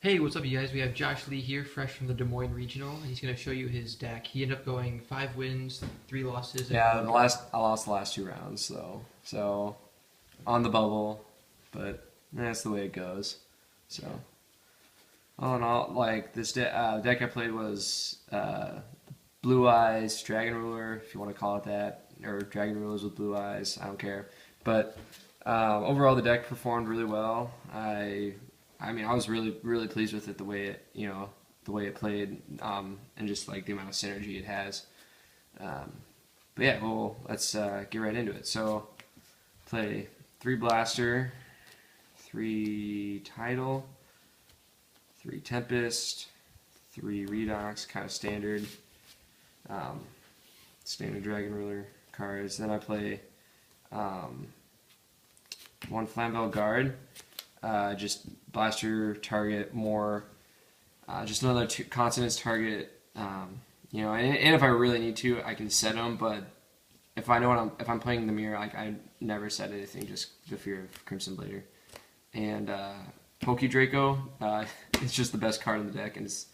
Hey, what's up, you guys? We have Josh Lee here, fresh from the Des Moines Regional, and he's going to show you his deck. He ended up going 5 wins, 3 losses, and Yeah, one the draw. last I lost the last 2 rounds though, so on the bubble, but that's the way it goes. So all in all, like deck I played was Blue Eyes Dragon Ruler, if you want to call it that, or Dragon Rulers with Blue Eyes. I don't care, but overall the deck performed really well. I mean I was really pleased with it the way it played, and just like the amount of synergy it has. Um, But yeah, well, let's get right into it. So, play 3 Blaster, 3 Tidal, 3 Tempest, 3 Redox, kind of standard, um, standard Dragon Ruler cards. Then I play um, 1 Flamvel Guard, just blaster target more, just another consonants target. And if I really need to, I can set them. But if I'm playing the mirror, like I never set anything, just the fear of Crimson Blader. And Poke Draco, it's just the best card in the deck, and it's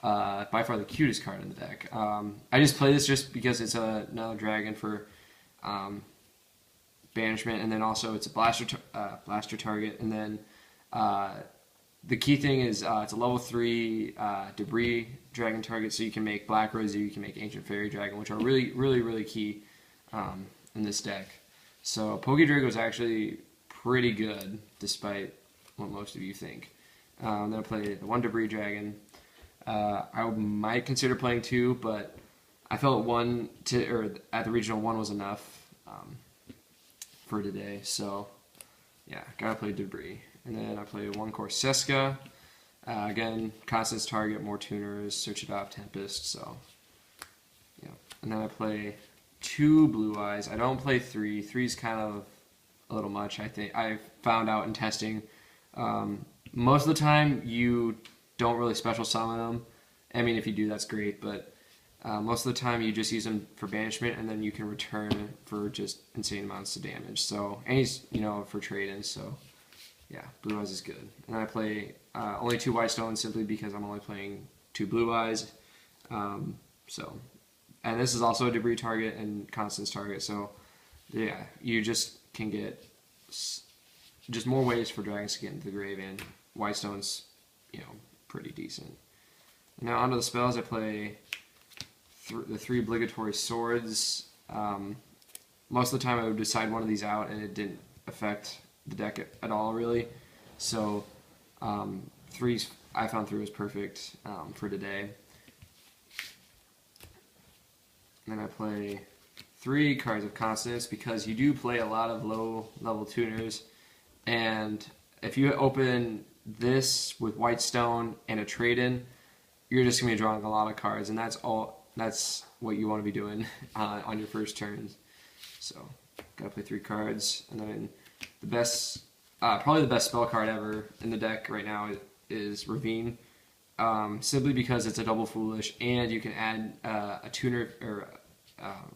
by far the cutest card in the deck. I just play this just because it's another dragon for banishment, and then also it's a blaster target, and then the key thing is it's a level 3 debris dragon target, so you can make Black Rose, you can make Ancient Fairy Dragon, which are really key in this deck. So Pokedrago is actually pretty good, despite what most of you think. Then I play the 1 Debris Dragon. I might consider playing 2, but I felt at the regional 1 was enough for today. So yeah, gotta play Debris. And then I play 1 Corseska. Again, Constance target, more tuners, Search It Off, Tempest. So yeah. And then I play 2 Blue Eyes. I don't play 3. 3's kind of a little much. I think I found out in testing. Most of the time, you don't really special summon them. I mean, if you do, that's great. But most of the time, you just use them for banishment, and then you can return for just insane amounts of damage. So, and he's for trade-ins. So yeah, Blue Eyes is good. And I play only 2 White Stones simply because I'm only playing 2 Blue Eyes. And this is also a debris target and Constance target. So yeah, you just can get just more ways for dragons to get into the grave, and White Stone's pretty decent. Now onto the spells. I play the 3 Obligatory Swords. Most of the time I would decide one of these out, and it didn't affect the deck at all, really. So I found 3 was perfect for today. And then I play 3 cards of Consonance because you do play a lot of low level tuners, and if you open this with White Stone and a trade-in, you're just gonna be drawing a lot of cards, and that's what you want to be doing on your first turns. So gotta play 3 cards, and then the best, probably the best spell card ever in the deck right now is Ravine. Simply because it's a double foolish, and you can add a tuner or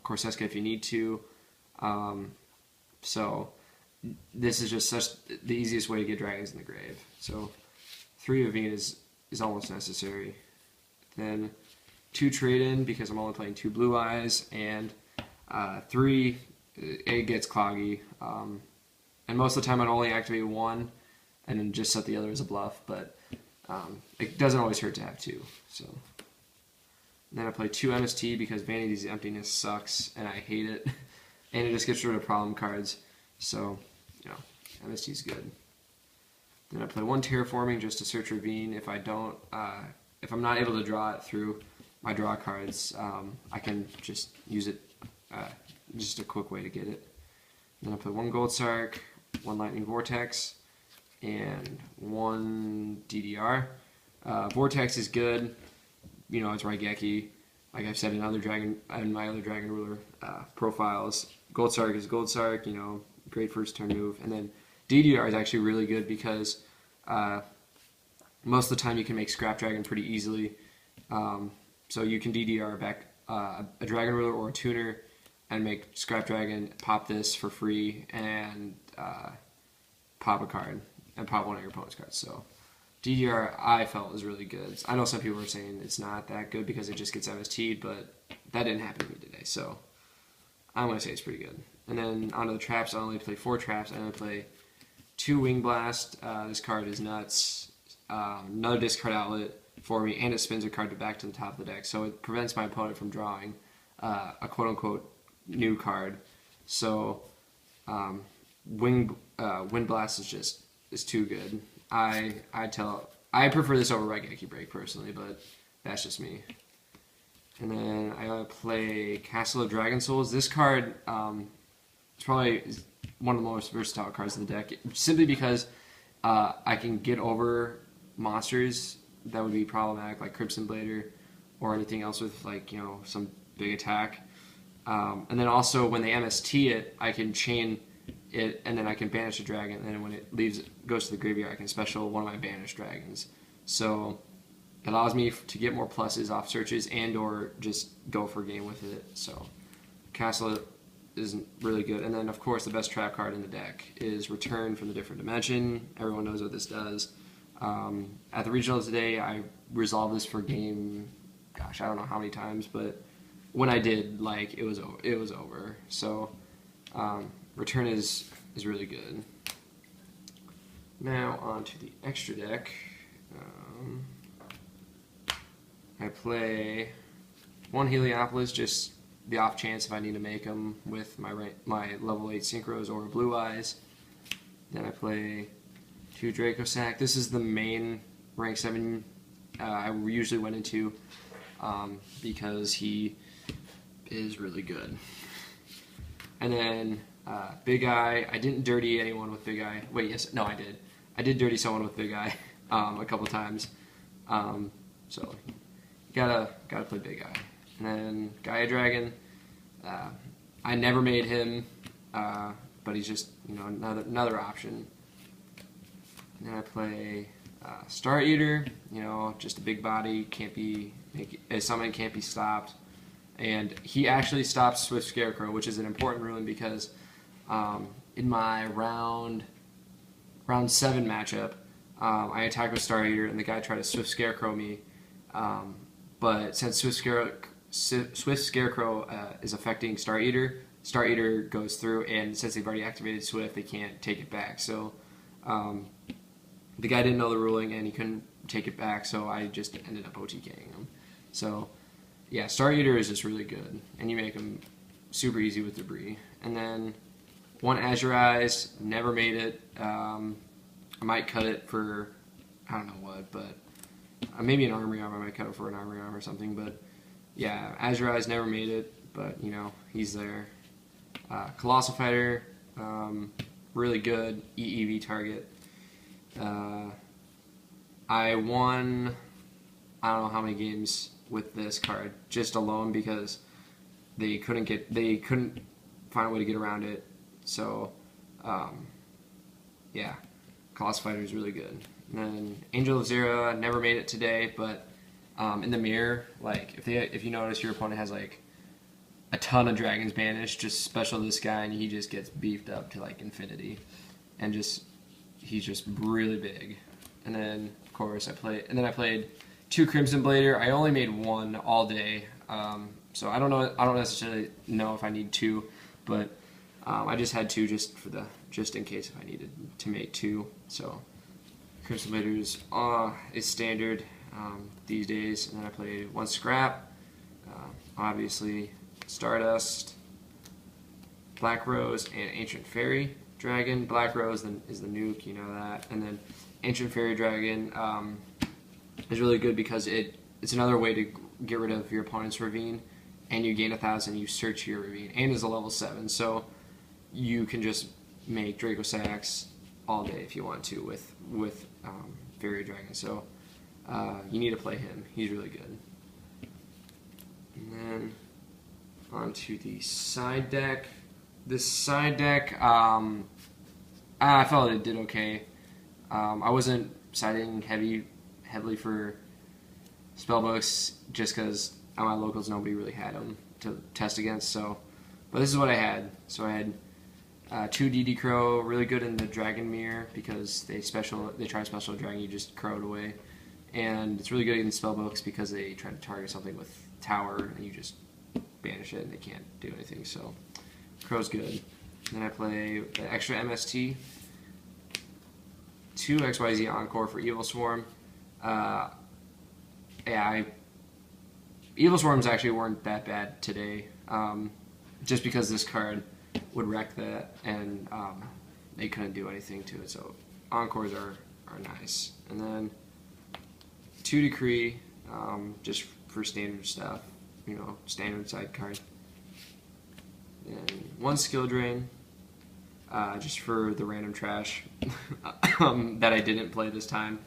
Corseska if you need to. So this is just the easiest way to get dragons in the grave. So 3 Ravine is almost necessary. Then 2 trade-in because I'm only playing 2 Blue Eyes, and 3 it gets cloggy. And most of the time I'd only activate 1 and then just set the other as a bluff, but it doesn't always hurt to have 2. So then I play 2 MST because Vanity's Emptiness sucks and I hate it, and it just gets rid of problem cards. So MST's good. Then I play 1 Terraforming just to search Ravine. If I'm not able to draw it through my draw cards, I can just use it. Just a quick way to get it. Then I play 1 Gold Sark, 1 Lightning Vortex, and 1 DDR. Vortex is good. It's Raigeki. Like I've said in my other Dragon Ruler profiles. Gold Sark is Gold Sark. Great first turn move. And then DDR is actually really good because most of the time you can make Scrap Dragon pretty easily. So you can DDR back a Dragon Ruler or a tuner and make Scrap Dragon, pop this for free, and pop a card, and pop one of your opponent's cards. So DDR I felt was really good. I know some people are saying it's not that good because it just gets MST'd, but that didn't happen to me today, so I'm going to say it's pretty good. And then onto the traps, I only play 4 traps. I only play 2 Wing Blast. This card is nuts. Another discard outlet for me, and it spins a card back to the top of the deck, so it prevents my opponent from drawing a quote-unquote new card. So Wind Blast is too good. I prefer this over Raigeki Break personally, but that's just me. And then I play Castle of Dragon Souls. This card is probably one of the most versatile cards in the deck, simply because I can get over monsters that would be problematic, like Crimson Blader or anything else with, like, you know, some big attack. And then also when they MST it, I can chain it, and then I can banish a dragon, and then when it goes to the graveyard, I can special one of my banished dragons. So it allows me to get more pluses off searches and or just go for a game with it. So Castle is really good. And then, of course, the best trap card in the deck is Return from the Different Dimension. Everyone knows what this does. At the regionals today, I resolved this for game, gosh, I don't know how many times, but when I did, like, it was over. So Return is really good. Now on to the extra deck. I play 1 Heliopolis, just the off chance if I need to make them with my level 8 Synchros or Blue Eyes. Then I play 2 Dracosac. This is the main rank 7 I usually went into because he is really good. And then Big Eye. I didn't dirty anyone with Big Eye. Wait, yes, no, I did. I did dirty someone with Big Eye a couple times. So gotta play Big Eye. And then Gaia Dragon. I never made him, but he's just, you know, another option. And then I play Star Eater. You know, just a big body, summon can't be stopped. And he actually stops Swift Scarecrow, which is an important ruling because in my round 7 matchup, I attacked with Star Eater, and the guy tried to Swift Scarecrow me. But since Swift Scarecrow is affecting Star Eater goes through, and since they've already activated Swift, they can't take it back. So the guy didn't know the ruling, and he couldn't take it back, so I just ended up OTKing him. So yeah, Star Eater is just really good, and you make him super easy with Debris. And then 1 Azure Eyes, never made it. I might cut it for, I don't know what, but maybe an Armory Arm. I might cut it for an Armory Arm or something, but yeah, Azure Eyes never made it, but, you know, he's there. Colossal Fighter, really good EEV target. I won, I don't know how many games with this card just alone because they couldn't find a way to get around it. So yeah, Colossal Fighter is really good. And then Angel of Zera never made it today, but in the mirror, like if you notice your opponent has like a ton of dragons banished, just special this guy and he just gets beefed up to like infinity, and he's just really big. And then of course I played 2 Crimson Blader. I only made 1 all day, so I don't necessarily know if I need 2, but I just had 2 just in case if I needed to make 2. So Crimson Blader is standard these days. And then I played 1 Scrap, obviously Stardust, Black Rose, and Ancient Fairy Dragon. Black Rose is the nuke, you know that, and then Ancient Fairy Dragon is really good because it's another way to get rid of your opponent's Ravine, and you gain 1,000, you search your Ravine, and is a level 7, so you can just make Draco Sacs all day if you want to with Fairy Dragon. So you need to play him. He's really good. And then on to the side deck. This side deck, I felt it did okay. I wasn't siding heavily for spellbooks just because at my locals nobody really had them to test against. So, but this is what I had. So I had 2 DD Crow, really good in the Dragon Mirror because they try special dragon, you just crow it away. And it's really good in spellbooks because they try to target something with Tower and you just banish it and they can't do anything. So Crow's good. Then I play the extra MST, 2 XYZ Encore for Evil Swarm. Evil Swarms actually weren't that bad today, just because this card would wreck that, and they couldn't do anything to it. So Encores are nice. And then 2 Decree, just for standard stuff, standard side card. And 1 Skill Drain, just for the random trash that I didn't play this time.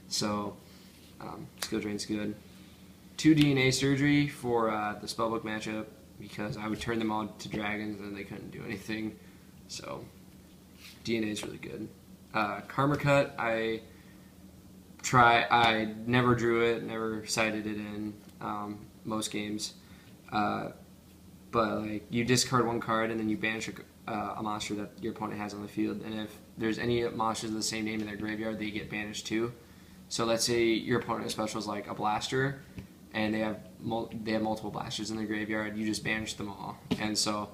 So Skill Drain's good. 2 DNA Surgery for the spellbook matchup because I would turn them all to dragons and they couldn't do anything. So DNA is really good. Karma Cut, I never drew it, never sided it in most games. But like you discard 1 card and then you banish a monster that your opponent has on the field, and if there's any monsters of the same name in their graveyard, they get banished too. So let's say your opponent specials like a blaster, and they have multiple blasters in their graveyard. You just banish them all, and so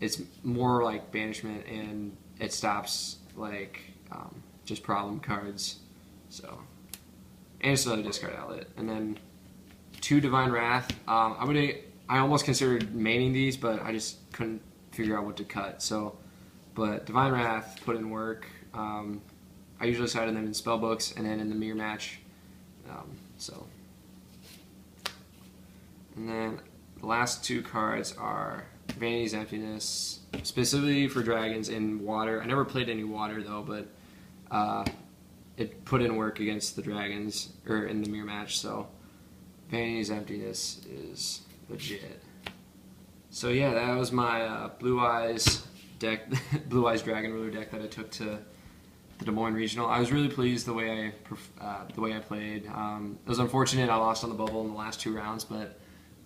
it's more like banishment, and it stops like just problem cards. So and it's another discard outlet, and then 2 Divine Wrath. I almost considered maining these, but I just couldn't figure out what to cut. So, but Divine Wrath put in work. I usually sided them in spellbooks and then in the mirror match. And then the last 2 cards are Vanity's Emptiness, specifically for dragons in water. I never played any water though, but it put in work against the dragons or in the mirror match. So Vanity's Emptiness is legit. So yeah, that was my Blue Eyes deck, Blue Eyes Dragon Ruler deck that I took to the Des Moines Regional. I was really pleased the way I played. It was unfortunate I lost on the bubble in the last 2 rounds, but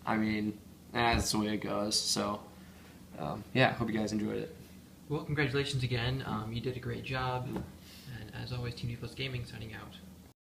I mean that's the way it goes. So yeah, hope you guys enjoyed it. Well, congratulations again. You did a great job, and as always, Team D+ Gaming signing out.